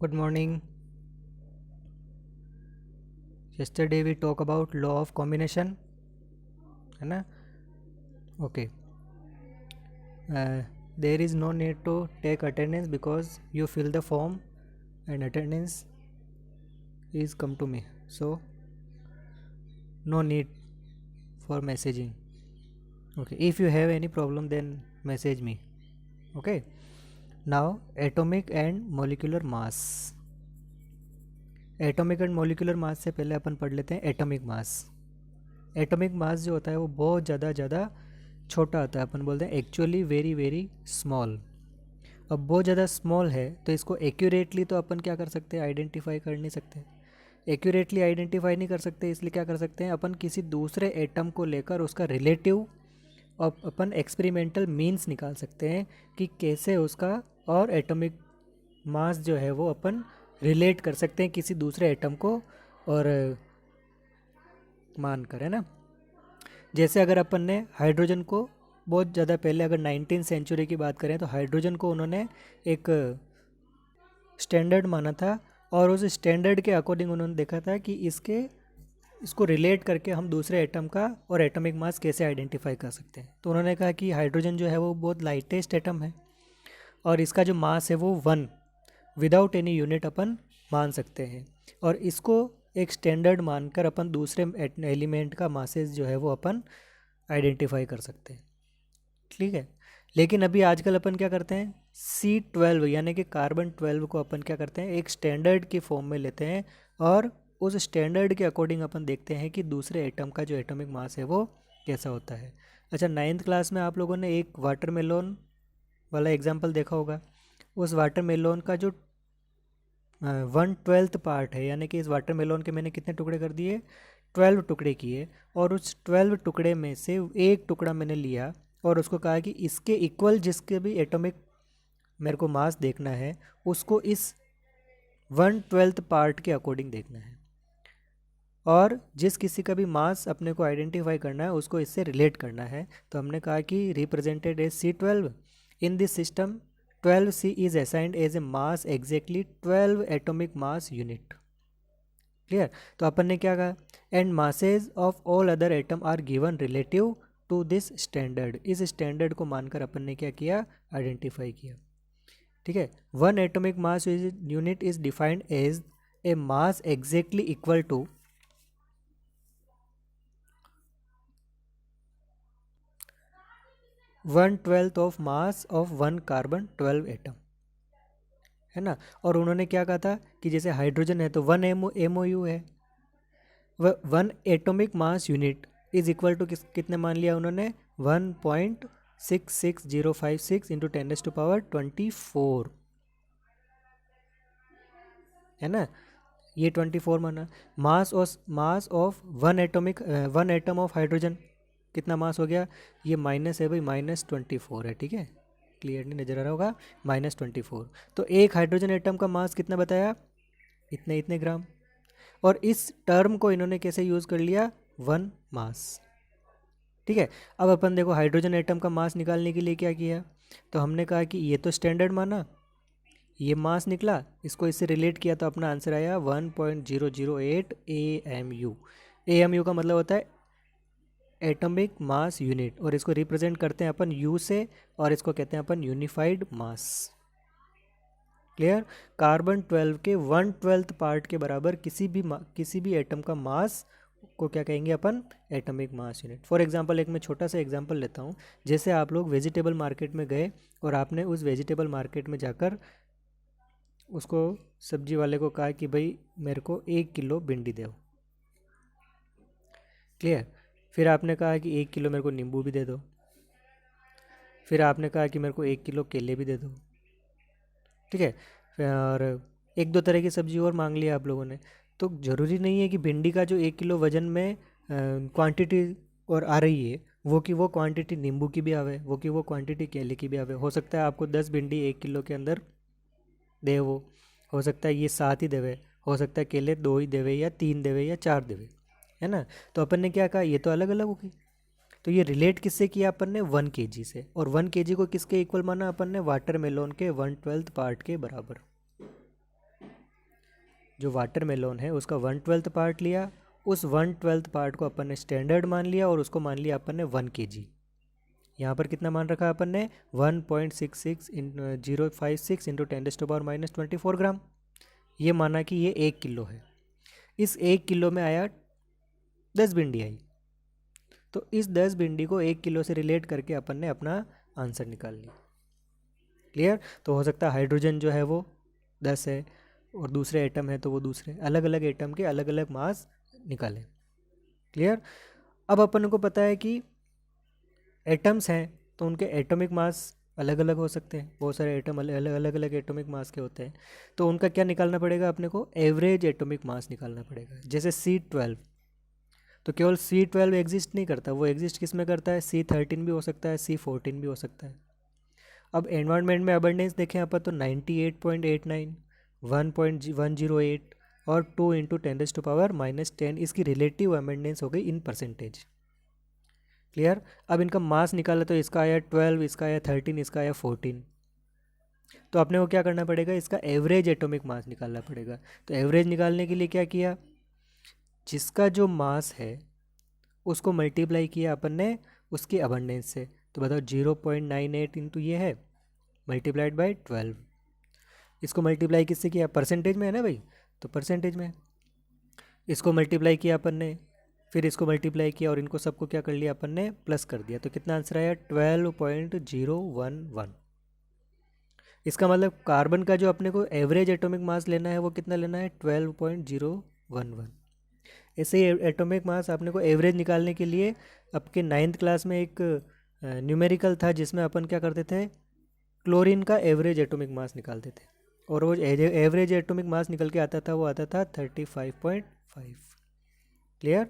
Good morning. Yesterday we talk about law of combination, है ना? Okay. There is no need to take attendance because you fill the form and attendance is come to me. So no need for messaging. Okay. If you have any problem, then message me. Okay. Now atomic and molecular mass. Atomic and molecular mass से पहले अपन पढ़ लेते हैं atomic mass. Atomic mass जो होता है वो बहुत ज़्यादा छोटा होता है, अपन बोलते हैं एक्चुअली वेरी वेरी स्मॉल। अब बहुत ज़्यादा स्मॉल है तो इसको एक्यूरेटली तो अपन क्या कर सकते हैं, आइडेंटिफाई कर नहीं सकते। एक्यूरेटली आइडेंटिफाई नहीं कर सकते, इसलिए क्या कर सकते हैं अपन किसी दूसरे एटम को लेकर उसका रिलेटिव और अपन एक्सपेरिमेंटल मीन्स निकाल सकते हैं कि कैसे उसका और एटॉमिक मास जो है वो अपन रिलेट कर सकते हैं किसी दूसरे एटम को और मान कर, है ना। जैसे अगर अपन ने हाइड्रोजन को बहुत ज़्यादा पहले, अगर 19th सेंचुरी की बात करें तो हाइड्रोजन को उन्होंने एक स्टैंडर्ड माना था और उस स्टैंडर्ड के अकॉर्डिंग उन्होंने देखा था कि इसको रिलेट करके हम दूसरे एटम का और एटॉमिक मास कैसे आइडेंटिफाई कर सकते हैं। तो उन्होंने कहा कि हाइड्रोजन जो है वो बहुत लाइटेस्ट एटम है और इसका जो मास है वो 1 विदाउट एनी यूनिट अपन मान सकते हैं और इसको एक स्टैंडर्ड मानकर अपन दूसरे एलिमेंट का मासेस जो है वो अपन आइडेंटिफाई कर सकते हैं, ठीक है। लेकिन अभी आजकल अपन क्या करते हैं, C12 यानी कि कार्बन 12 को अपन क्या करते हैं एक स्टैंडर्ड की फॉर्म में लेते हैं और उस स्टैंडर्ड के अकॉर्डिंग अपन देखते हैं कि दूसरे एटम का जो एटॉमिक मास है वो कैसा होता है। अच्छा, 9th क्लास में आप लोगों ने एक वाटरमेलोन वाला एग्जाम्पल देखा होगा। उस वाटरमेलोन का जो 1/12 पार्ट है, यानी कि इस वाटरमेलोन के मैंने कितने टुकड़े कर दिए, 12 टुकड़े किए और उस 12 टुकड़े में से एक टुकड़ा मैंने लिया और उसको कहा कि इसके इक्वल जिसके भी एटॉमिक मेरे को मास देखना है उसको इस 1/12 पार्ट के अकॉर्डिंग देखना है और जिस किसी का भी मास अपने को आइडेंटिफाई करना है उसको इससे रिलेट करना है। तो हमने कहा कि represented as C12 in this system 12C is assigned as a mass exactly 12 atomic mass unit। Clear. तो अपन ने क्या कहा, and masses of all other atom are given relative to this standard. इस स्टैंडर्ड को मानकर अपन ने क्या किया, आइडेंटिफाई किया, ठीक है। One atomic mass unit is defined as a mass exactly equal to 1/12 of mass of 1 carbon 12 atom, है ना। और उन्होंने क्या कहा था कि जैसे हाइड्रोजन है तो 1 MOU है, 1 atomic mass unit is equal to कितने मान लिया उन्होंने, 1.66056 इंटू 10⁻²4, है ना। ये 24 माना। मास ऑफ 1 एटम ऑफ हाइड्रोजन कितना मास हो गया, ये माइनस है भाई, -24 है, ठीक है। क्लियर नहीं नजर आ रहा होगा, -24। तो एक हाइड्रोजन एटम का मास कितना बताया, इतने इतने ग्राम। और इस टर्म को इन्होंने कैसे यूज़ कर लिया, 1 मास, ठीक है। अब अपन देखो हाइड्रोजन एटम का मास निकालने के लिए क्या किया, तो हमने कहा कि ये तो स्टैंडर्ड माना, ये मास निकला, इसको इससे रिलेट किया तो अपना आंसर आया 1.008 AMU। AMU का मतलब होता है एटॉमिक मास यूनिट और इसको रिप्रेजेंट करते हैं अपन U से और इसको कहते हैं अपन यूनिफाइड मास। क्लियर। कार्बन 12 के 1/12 पार्ट के बराबर किसी भी एटम का मास को क्या कहेंगे अपन, atomic mass unit. For example एक मैं छोटा सा एग्जांपल लेता हूँ। जैसे आप लोग वेजिटेबल मार्केट में गए और आपने उस वेजिटेबल मार्केट में जाकर उसको सब्जी वाले को कहा कि भाई मेरे को 1 किलो भिंडी दो, क्लियर। फिर आपने कहा कि 1 किलो मेरे को नींबू भी दे दो, फिर आपने कहा कि मेरे को 1 किलो केले भी दे दो, ठीक है। और 1-2 तरह की सब्जी और मांग लिया आप लोगों ने। तो ज़रूरी नहीं है कि भिंडी का जो 1 किलो वजन में क्वांटिटी और आ रही है वो क्वांटिटी नींबू की भी आवे, वो क्वांटिटी केले की भी आवे। हो सकता है आपको 10 भिंडी 1 किलो के अंदर दे, वो हो सकता है ये 7 ही देवे, हो सकता है केले 2 ही देवे या 3 देवे या 4 देवे, है ना। तो अपन ने क्या कहा, ये तो अलग अलग होगी। तो ये रिलेट किससे किया अपन ने, 1 kg से। और 1 kg को किसके इक्वल माना अपन ने, वाटरमेलोन के 1/12 पार्ट के बराबर। जो वाटरमेलोन है उसका 1/12 पार्ट लिया, उस 1/12 पार्ट को अपन ने स्टैंडर्ड मान लिया और उसको मान लिया अपन ने 1 kg। यहाँ पर कितना मान रखा अपन ने 1.66 056 इंटू 10⁻⁻24 ग्राम। ये माना कि ये 1 किलो है। इस 1 किलो में आया 10 भिंडी आई, तो इस 10 भिंडी को 1 किलो से रिलेट करके अपन ने अपना आंसर निकाल लिया। क्लियर? तो हो सकता है हाइड्रोजन जो है वो 10 है और दूसरे एटम है तो वो दूसरे, अलग अलग एटम के अलग अलग मास निकालें। क्लियर? अब अपन को पता है कि एटम्स हैं तो उनके एटॉमिक मास अलग अलग हो सकते हैं, बहुत सारे एटम अलग अलग एटॉमिक मास के होते हैं, तो उनका क्या निकालना पड़ेगा अपने को? एवरेज एटॉमिक मास निकालना पड़ेगा। जैसे C12, तो केवल C12 एग्जिस्ट नहीं करता, वो एग्जिस्ट किस में करता है? C13 भी हो सकता है, C14 भी हो सकता है। अब एनवायरनमेंट में अबंडेंस देखें अपन तो 98.89, 1.108 और 2 इंटू 10⁻⁻10 इसकी रिलेटिव अबंडेंस हो गई इन परसेंटेज। क्लियर? अब इनका मास निकाला तो इसका आया 12, इसका आया 13, इसका आया 14। तो अपने को क्या करना पड़ेगा? इसका एवरेज एटॉमिक मास निकालना पड़ेगा। तो एवरेज निकालने के लिए क्या किया? जिसका जो मास है उसको मल्टीप्लाई किया अपन ने उसकी अबंडेंस से। तो बताओ 0.98 इंटू ये है मल्टीप्लाइड बाय 12। इसको मल्टीप्लाई किससे किया? परसेंटेज में है ना भाई, तो परसेंटेज में। इसको मल्टीप्लाई किया अपन ने, फिर इसको मल्टीप्लाई किया और इनको सबको क्या कर लिया अपन ने? प्लस कर दिया। तो कितना आंसर आया? 12.011। इसका मतलब कार्बन का जो अपने को एवरेज एटॉमिक मास लेना है वो कितना लेना है? 12.011। ऐसे ही एटॉमिक मास आपने को एवरेज निकालने के लिए आपके 9th क्लास में एक न्यूमेरिकल था जिसमें अपन क्या करते थे? क्लोरीन का एवरेज एटॉमिक मास निकालते थे और वो एवरेज एटॉमिक मास निकल के आता था, वो आता था 35.5। क्लियर?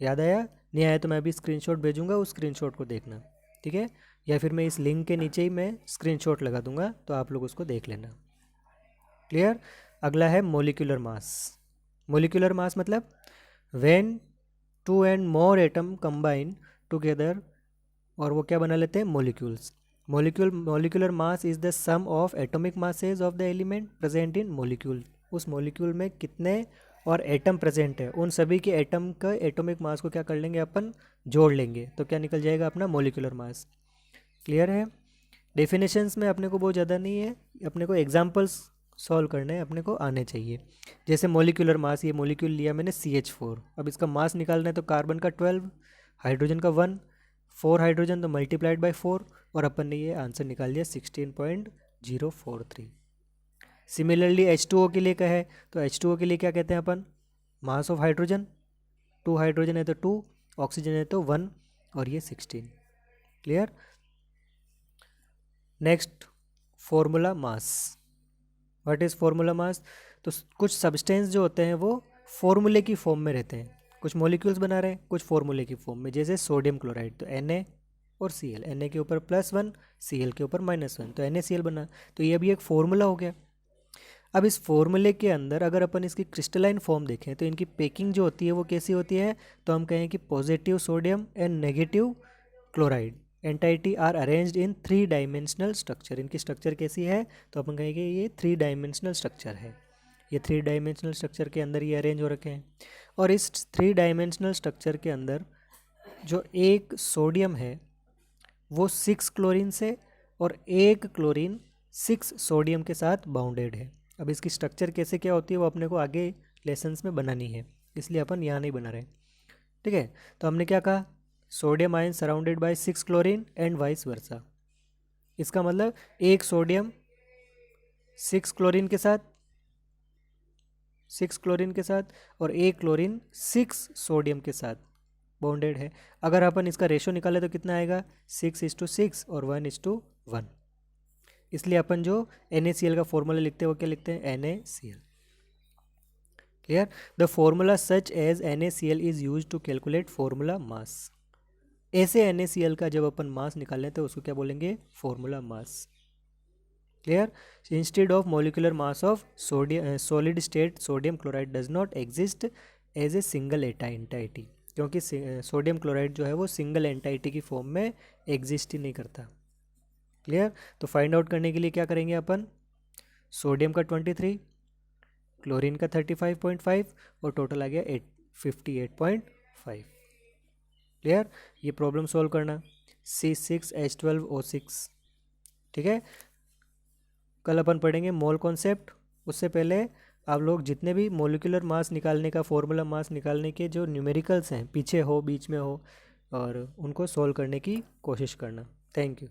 याद आया? नहीं आया तो मैं अभी स्क्रीनशॉट भेजूंगा, उस स्क्रीनशॉट को देखना, ठीक है? या फिर मैं इस लिंक के नीचे ही मैं स्क्रीनशॉट लगा दूंगा तो आप लोग उसको देख लेना। क्लियर? अगला है मोलिकुलर मास। मोलिकुलर मास मतलब when 2 and more atom combine together, और वो क्या बना लेते हैं? Molecules. Molecular mass is the sum of atomic masses of the element present in molecule. उस मोलिक्यूल में कितने और एटम प्रेजेंट है उन सभी के एटम का एटॉमिक मास को क्या कर लेंगे अपन? जोड़ लेंगे, तो क्या निकल जाएगा अपना? Molecular mass. क्लियर है? डेफिनेशंस में अपने को बहुत ज़्यादा नहीं है, अपने को एग्जांपल्स सॉल्व करने हैं, अपने को आने चाहिए। जैसे मोलिकुलर मास, ये मोलिक्यूल लिया मैंने CH4, अब इसका मास निकालना है तो कार्बन का 12, हाइड्रोजन का 1, 4 हाइड्रोजन तो मल्टीप्लाइड बाय 4, और अपन ने ये आंसर निकाल लिया 16.043। सिमिलरली H2O के लिए क्या है? तो H2O के लिए क्या कहते हैं अपन? मास ऑफ हाइड्रोजन, 2 हाइड्रोजन है तो 2, ऑक्सीजन है तो 1 और ये 16। Clear? Next, formula mass. What is formula mass? तो कुछ सब्सटेंस जो होते हैं वो फॉर्मूले की फॉर्म में रहते हैं, कुछ मॉलिक्यूल्स बना रहे हैं कुछ फॉर्मूले की फॉर्म में। जैसे सोडियम क्लोराइड, तो Na और Cl, Na के ऊपर +1, Cl के ऊपर -1, तो NaCl बना। तो ये भी एक फॉर्मूला हो गया। अब इस फॉर्मूले के अंदर अगर अपन इसकी क्रिस्टलाइन फॉर्म देखें तो इनकी पैकिंग जो होती है वो कैसी होती है? तो हम कहें कि positive sodium and negative chloride entity are arranged in 3 dimensional structure. इनकी स्ट्रक्चर कैसी है? तो अपन कहेंगे ये 3 डायमेंशनल स्ट्रक्चर है। ये 3 डायमेंशनल स्ट्रक्चर के अंदर ये अरेंज हो रखे हैं। और इस 3 डायमेंशनल स्ट्रक्चर के अंदर जो एक सोडियम है वो 6 क्लोरीन से और एक क्लोरीन 6 सोडियम के साथ बाउंडेड है। अब इसकी स्ट्रक्चर कैसे क्या होती है वो अपने को आगे लेसन्स में बनानी है, इसलिए अपन यहाँ नहीं बना रहे। ठीक है? तो हमने क्या कहा? Sodium ion surrounded by 6 chlorine and vice versa. इसका मतलब एक सोडियम 6 क्लोरीन के साथ, 6 क्लोरीन के साथ और एक क्लोरीन 6 सोडियम के साथ बॉन्डेड है। अगर अपन इसका रेशो निकाले तो कितना आएगा? 6:6 और 1:1। इसलिए अपन जो NaCl का फॉर्मूला लिखते हैं वो क्या लिखते हैं? NaCl। Clear? The formula such as NaCl is use to calculate formula mass. ऐसे NaCl का जब अपन मास निकालें तो उसको क्या बोलेंगे? Formula mass. Clear? Instead of molecular mass of solid state sodium chloride does not exist as a single entity, क्योंकि sodium chloride जो है वो सिंगल एंटाइटी की फॉर्म में एग्जिस्ट ही नहीं करता। क्लियर? तो फाइंड आउट करने के लिए क्या करेंगे अपन? सोडियम का 23, क्लोरीन का 35.5 और टोटल आ गया 58.5। क्लियर। ये प्रॉब्लम सॉल्व करना C6H12O6। ठीक है, कल अपन पढ़ेंगे मोल कॉन्सेप्ट। उससे पहले आप लोग जितने भी मोलिकुलर मास निकालने का, फॉर्मूला मास निकालने के जो न्यूमेरिकल्स हैं, पीछे हो बीच में हो, और उनको सॉल्व करने की कोशिश करना। Thank you.